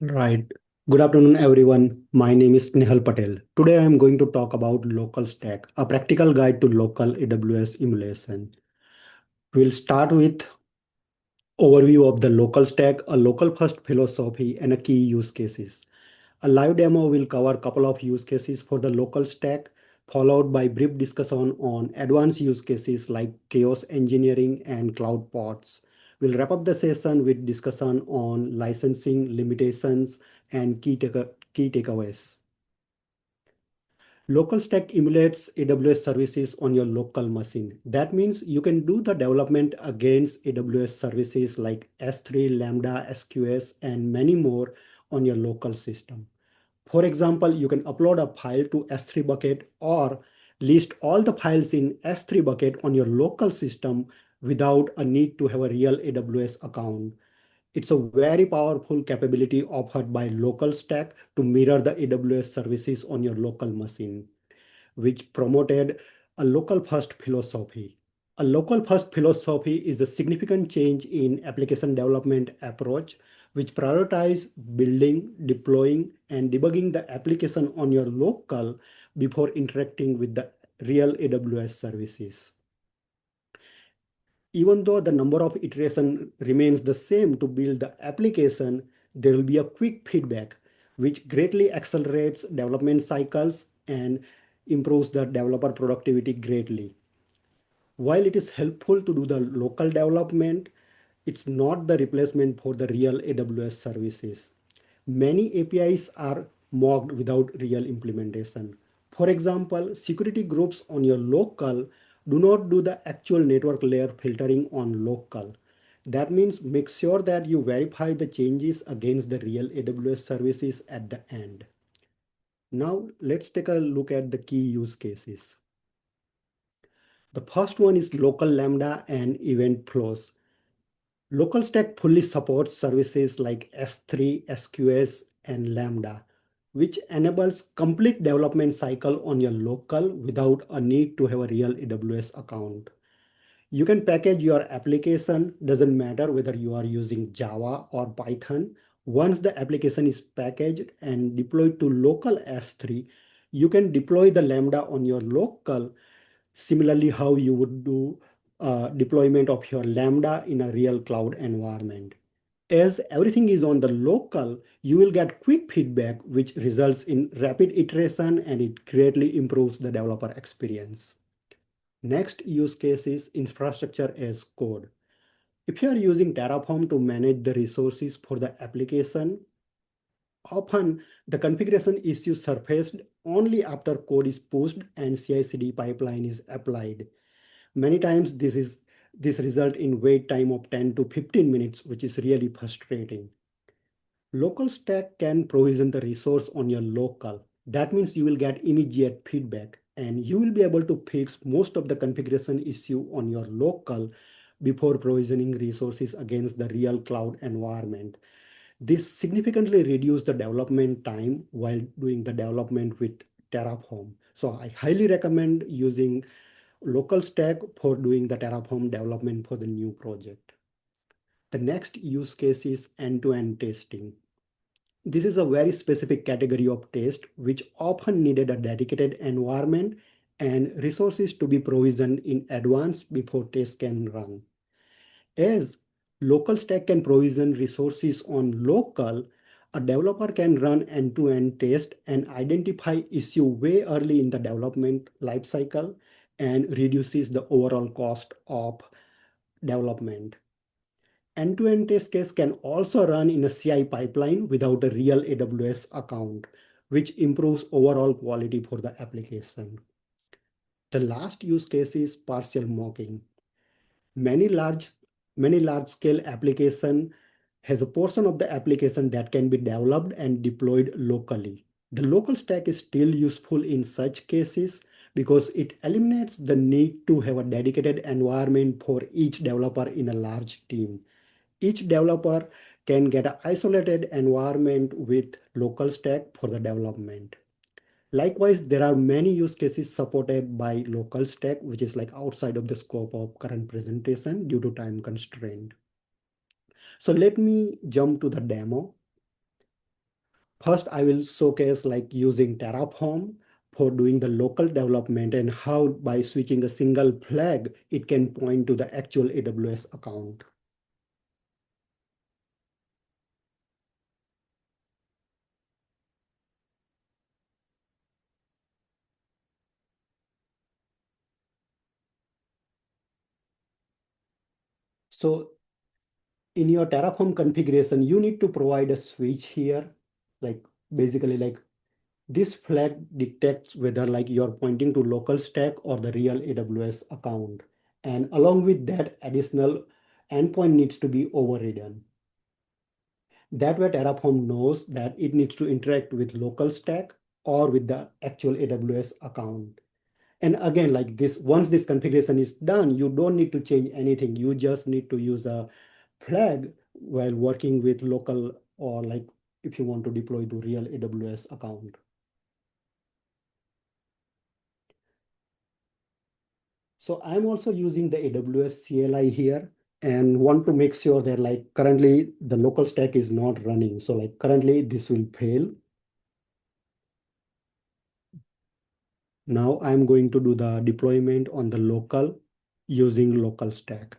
Right. Good afternoon, everyone. My name is Nehal Patel. Today I am going to talk about Localstack, a practical guide to local AWS emulation. We'll start with overview of the local stack, a local first philosophy, and a key use cases. A live demo will cover a couple of use cases for the local stack, followed by brief discussion on advanced use cases like chaos engineering and cloud pods. We'll wrap up the session with discussion on licensing limitations and key takeaways. Local stack emulates AWS services on your local machine. That means you can do the development against AWS services like S3, Lambda, SQS, and many more on your local system. For example, you can upload a file to S3 bucket or list all the files in S3 bucket on your local system without a need to have a real AWS account. It's a very powerful capability offered by Localstack to mirror the AWS services on your local machine, which promoted a local first philosophy. A local first philosophy is a significant change in application development approach, which prioritize building, deploying, and debugging the application on your local before interacting with the real AWS services. Even though the number of iteration remains the same to build the application, there will be a quick feedback, which greatly accelerates development cycles and improves the developer productivity greatly. While it is helpful to do the local development, it's not the replacement for the real AWS services. Many APIs are mocked without real implementation. For example, security groups on your local do not do the actual network layer filtering on local. That means make sure that you verify the changes against the real AWS services at the end. Now let's take a look at the key use cases. The first one is local Lambda and event flows. Localstack fully supports services like S3, SQS, and Lambda, which enables complete development cycle on your local without a need to have a real AWS account. You can package your application, doesn't matter whether you are using Java or Python. Once the application is packaged and deployed to local S3, you can deploy the Lambda on your local, similarly how you would do deployment of your Lambda in a real cloud environment. As everything is on the local, you will get quick feedback, which results in rapid iteration and it greatly improves the developer experience. Next use case is infrastructure as code. If you are using Terraform to manage the resources for the application, often the configuration issues surfaced only after code is pushed and CI/CD pipeline is applied. Many times this result in wait time of 10 to 15 minutes, which is really frustrating. Local stack can provision the resource on your local. That means you will get immediate feedback and you will be able to fix most of the configuration issue on your local before provisioning resources against the real cloud environment. This significantly reduces the development time while doing the development with Terraform. So I highly recommend using local stack for doing the Terraform development for the new project. The next use case is end-to-end testing. This is a very specific category of test which often needed a dedicated environment and resources to be provisioned in advance before tests can run. As local stack can provision resources on local, a developer can run end-to-end test and identify issue way early in the development lifecycle and reduces the overall cost of development. End-to-end test case can also run in a CI pipeline without a real AWS account, which improves overall quality for the application. The last use case is partial mocking. Many large, many large scale application has a portion of the application that can be developed and deployed locally. The local stack is still useful in such cases because it eliminates the need to have a dedicated environment for each developer in a large team. Each developer can get an isolated environment with local stack for the development. Likewise, there are many use cases supported by local stack, which is like outside of the scope of current presentation due to time constraint. So let me jump to the demo. First, I will showcase like using Terraform for doing the local development and how by switching a single flag, it can point to the actual AWS account. So in your Terraform configuration, you need to provide a switch here, like basically like this flag detects whether like you're pointing to local stack or the real AWS account. And along with that, additional endpoint needs to be overridden. That way Terraform knows that it needs to interact with local stack or with the actual AWS account. And again, like this, once this configuration is done, you don't need to change anything. You just need to use a flag while working with local or like if you want to deploy to real AWS account. So I'm also using the AWS CLI here and want to make sure that like currently the local stack is not running. So like currently this will fail. Now I'm going to do the deployment on the local using Localstack.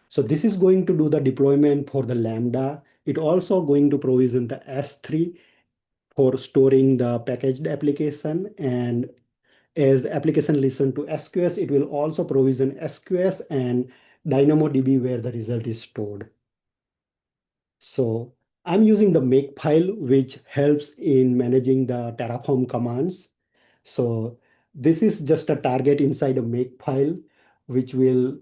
So this is going to do the deployment for the Lambda. It also going to provision the S3 for storing the packaged application. And as application listen to SQS, it will also provision SQS and DynamoDB where the result is stored. So I'm using the makefile, which helps in managing the Terraform commands. So this is just a target inside a makefile, which will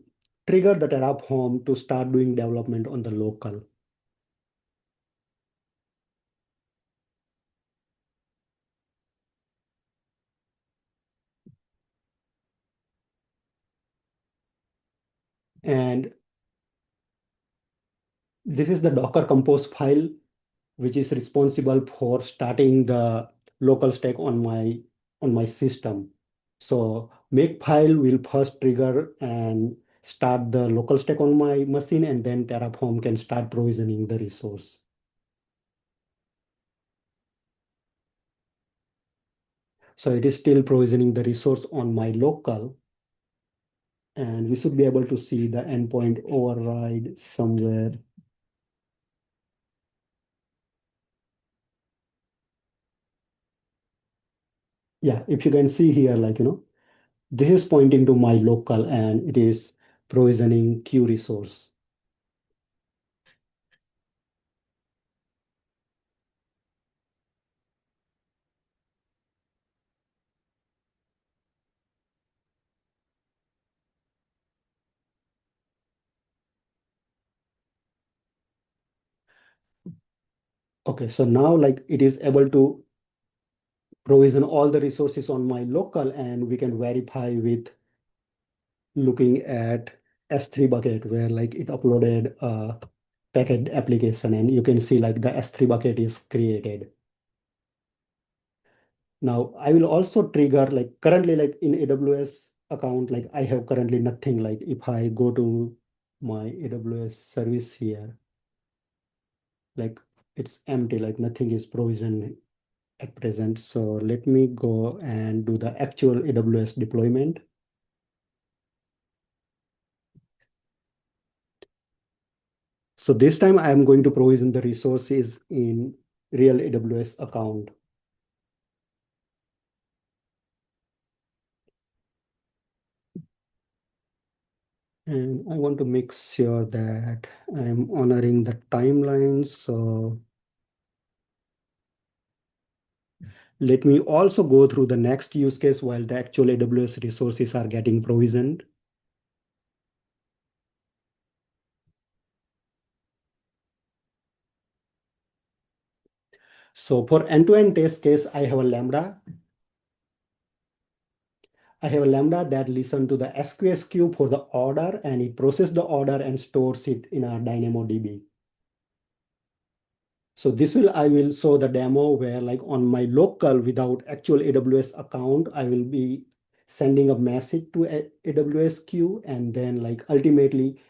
trigger the Terraform to start doing development on the local. And this is the Docker Compose file, which is responsible for starting the local stack on my system. So makefile will first trigger and start the local stack on my machine, and then Terraform can start provisioning the resource. So it is still provisioning the resource on my local, and we should be able to see the endpoint override somewhere. Yeah, if you can see here, like, this is pointing to my local and it is provisioning queue resource. Okay, so now like it is able to provision all the resources on my local, and we can verify with looking at S3 bucket where like it uploaded a package application, and you can see like the S3 bucket is created. Now I will also trigger like currently like in AWS account, like I have currently nothing. Like if I go to my AWS service here, like it's empty, like nothing is provisioned at present. So let me go and do the actual AWS deployment. So this time I am going to provision the resources in real AWS account. And I want to make sure that I'm honoring the timelines. So let me also go through the next use case while the actual AWS resources are getting provisioned. So for end-to-end test case, I have a Lambda. I have a Lambda that listens to the SQS queue for the order, and it processes the order and stores it in a DynamoDB. So this will, I will show the demo where like on my local without actual AWS account, I will be sending a message to AWS queue, and then like ultimately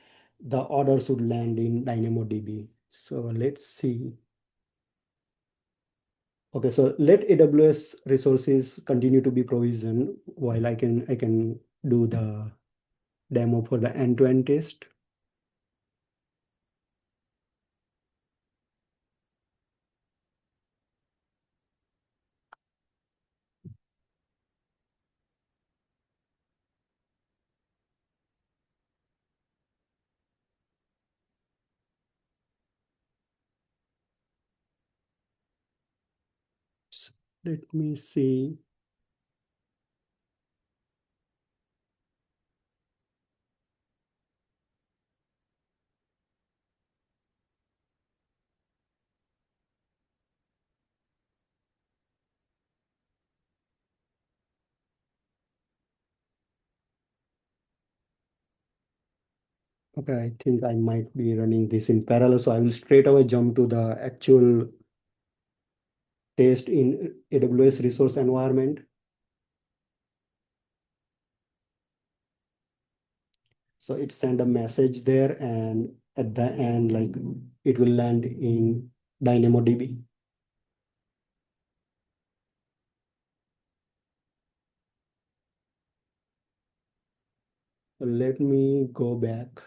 the order should land in DynamoDB. So let's see. Okay, so let AWS resources continue to be provisioned while I can do the demo for the end-to-end test. Let me see. Okay, I think I might be running this in parallel, so I will straight away jump to the actual test in AWS resource environment. So it send a message there, and at the end, like it will land in DynamoDB. So let me go back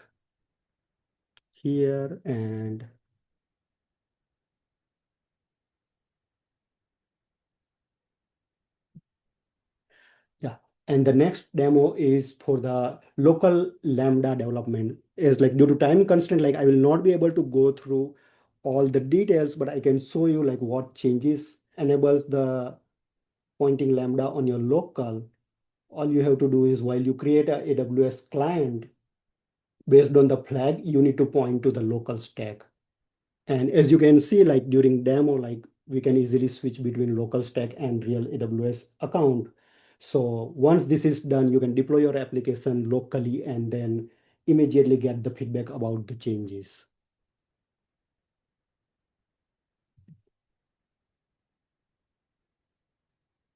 here and yeah. And the next demo is for the local Lambda development. Is like due to time constraint, like I will not be able to go through all the details, but I can show you like what changes enables the pointing Lambda on your local. All you have to do is while you create a AWS client, based on the flag, you need to point to the local stack. And as you can see, like during demo, like we can easily switch between local stack and real AWS account. So once this is done, you can deploy your application locally and then immediately get the feedback about the changes.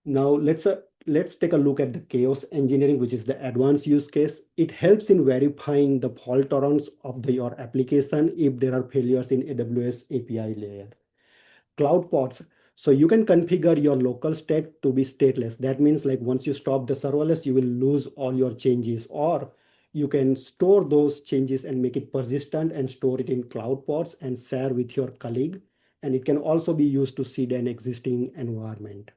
Now let's take a look at the chaos engineering, which is the advanced use case. It helps in verifying the fault tolerance of your application if there are failures in AWS API layer. Cloud pods. So you can configure your local stack to be stateless. That means like once you stop the serverless, you will lose all your changes, or you can store those changes and make it persistent and store it in cloud pods and share with your colleague. And it can also be used to seed an existing environment.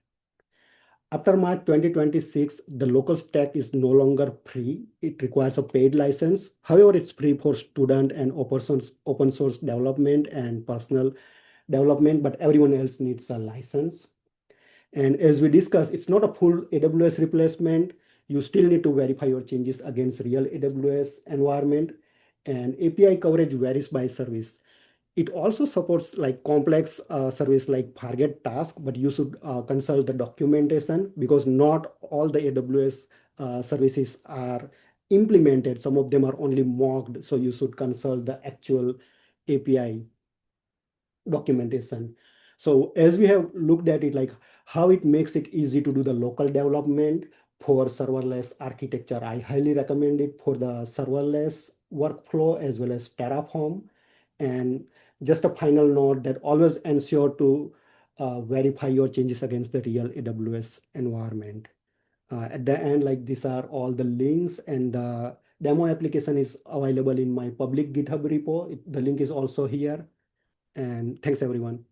After March 2026, the local stack is no longer free. It requires a paid license. However, it's free for student and open source development and personal development, but everyone else needs a license. And as we discussed, it's not a full AWS replacement. You still need to verify your changes against real AWS environment. And API coverage varies by service. It also supports like complex service like target task, but you should consult the documentation because not all the AWS services are implemented. Some of them are only mocked, so you should consult the actual API documentation. So as we have looked at it, like how it makes it easy to do the local development for serverless architecture, I highly recommend it for the serverless workflow as well as Terraform. And just a final note that always ensure to verify your changes against the real AWS environment. At the end, like these are all the links, and the demo application is available in my public GitHub repo. The link is also here. And thanks everyone.